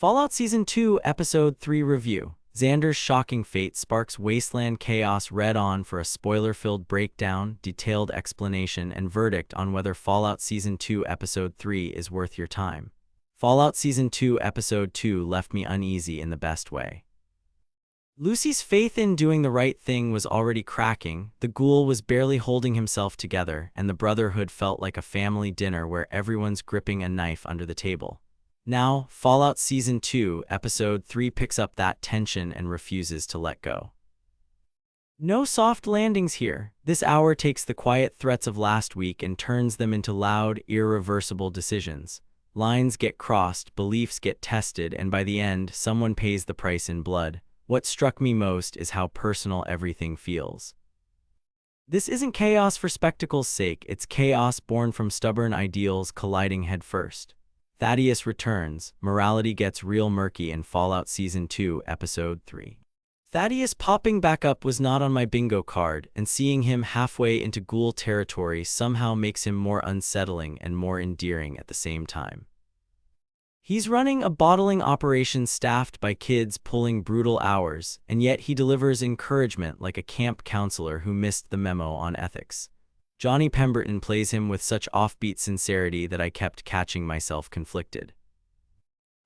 Fallout Season 2, Episode 3 Review. Xander's shocking fate sparks Wasteland chaos. Read on for a spoiler-filled breakdown, detailed explanation, and verdict on whether Fallout Season 2, Episode 3 is worth your time. Fallout Season 2, Episode 2 left me uneasy in the best way. Lucy's faith in doing the right thing was already cracking, the ghoul was barely holding himself together, and the Brotherhood felt like a family dinner where everyone's gripping a knife under the table. Now, Fallout Season 2, Episode 3 picks up that tension and refuses to let go. No soft landings here. This hour takes the quiet threats of last week and turns them into loud, irreversible decisions. Lines get crossed, beliefs get tested, and by the end, someone pays the price in blood. What struck me most is how personal everything feels. This isn't chaos for spectacle's sake, it's chaos born from stubborn ideals colliding headfirst. Thaddeus returns. Morality gets real murky in Fallout Season 2, Episode 3. Thaddeus popping back up was not on my bingo card, and seeing him halfway into ghoul territory somehow makes him more unsettling and more endearing at the same time. He's running a bottling operation staffed by kids pulling brutal hours, and yet he delivers encouragement like a camp counselor who missed the memo on ethics. Johnny Pemberton plays him with such offbeat sincerity that I kept catching myself conflicted.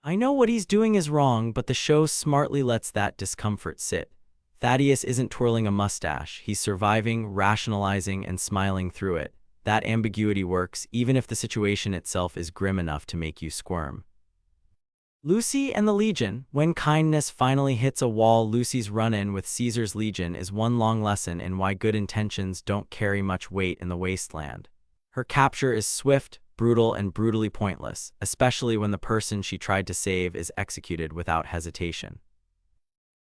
I know what he's doing is wrong, but the show smartly lets that discomfort sit. Thaddeus isn't twirling a mustache, he's surviving, rationalizing, and smiling through it. That ambiguity works, even if the situation itself is grim enough to make you squirm. Lucy and the Legion. When kindness finally hits a wall, Lucy's run-in with Caesar's Legion is one long lesson in why good intentions don't carry much weight in the Wasteland. Her capture is swift, brutal, and brutally pointless, especially when the person she tried to save is executed without hesitation.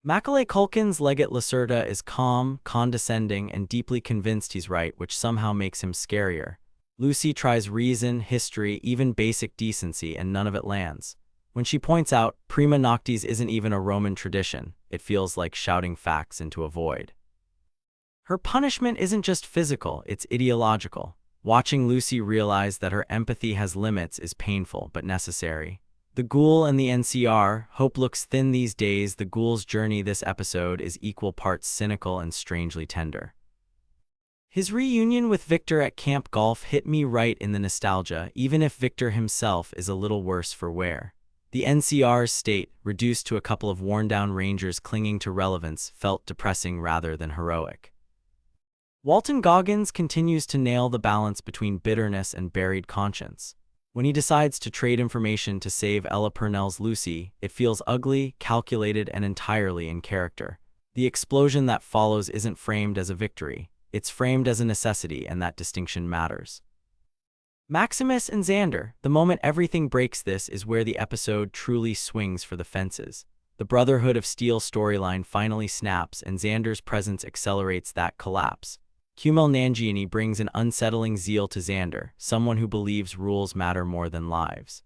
Macaulay Culkin's Legate Lacerda is calm, condescending, and deeply convinced he's right, which somehow makes him scarier. Lucy tries reason, history, even basic decency, and none of it lands. When she points out, prima noctis isn't even a Roman tradition, it feels like shouting facts into a void. Her punishment isn't just physical, it's ideological. Watching Lucy realize that her empathy has limits is painful but necessary. The ghoul and the NCR. Hope looks thin these days. The ghoul's journey this episode is equal parts cynical and strangely tender. His reunion with Victor at Camp Golf hit me right in the nostalgia, even if Victor himself is a little worse for wear. The NCR's state, reduced to a couple of worn-down Rangers clinging to relevance, felt depressing rather than heroic. Walton Goggins continues to nail the balance between bitterness and buried conscience. When he decides to trade information to save Ella Purnell's Lucy, it feels ugly, calculated, and entirely in character. The explosion that follows isn't framed as a victory, it's framed as a necessity, and that distinction matters. Maximus and Xander. The moment everything breaks, this is where the episode truly swings for the fences. The Brotherhood of Steel storyline finally snaps, and Xander's presence accelerates that collapse. Kumail Nanjiani brings an unsettling zeal to Xander, someone who believes rules matter more than lives.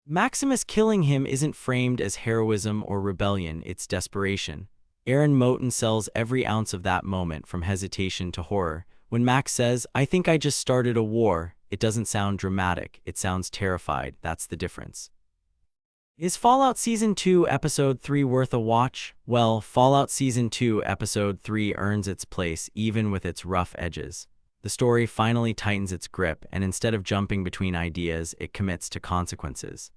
Maximus killing him isn't framed as heroism or rebellion, it's desperation. Aaron Moten sells every ounce of that moment, from hesitation to horror. When Max says, "I think I just started a war," it doesn't sound dramatic, it sounds terrified. That's the difference. Is Fallout Season 2, Episode 3 worth a watch? Well, Fallout Season 2, Episode 3 earns its place even with its rough edges. The story finally tightens its grip, and instead of jumping between ideas, it commits to consequences.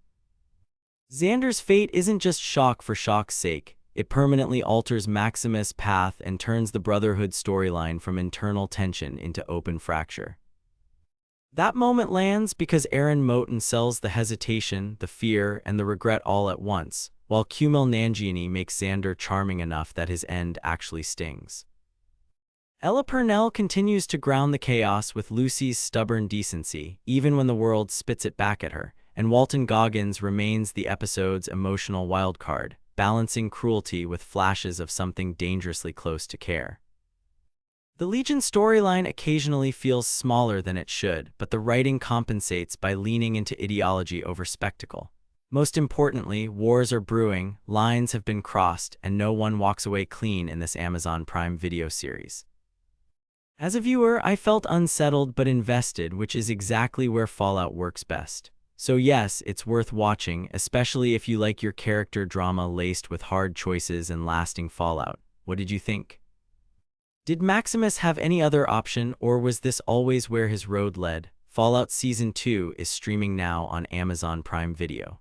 Xander's fate isn't just shock for shock's sake. It permanently alters Maximus' path and turns the Brotherhood storyline from internal tension into open fracture. That moment lands because Aaron Moten sells the hesitation, the fear, and the regret all at once, while Kumail Nanjiani makes Xander charming enough that his end actually stings. Ella Purnell continues to ground the chaos with Lucy's stubborn decency, even when the world spits it back at her, and Walton Goggins remains the episode's emotional wildcard, balancing cruelty with flashes of something dangerously close to care. The Legion storyline occasionally feels smaller than it should, but the writing compensates by leaning into ideology over spectacle. Most importantly, wars are brewing, lines have been crossed, and no one walks away clean in this Amazon Prime Video series. As a viewer, I felt unsettled but invested, which is exactly where Fallout works best. So yes, it's worth watching, especially if you like your character drama laced with hard choices and lasting fallout. What did you think? Did Maximus have any other option, or was this always where his road led? Fallout Season 2 is streaming now on Amazon Prime Video.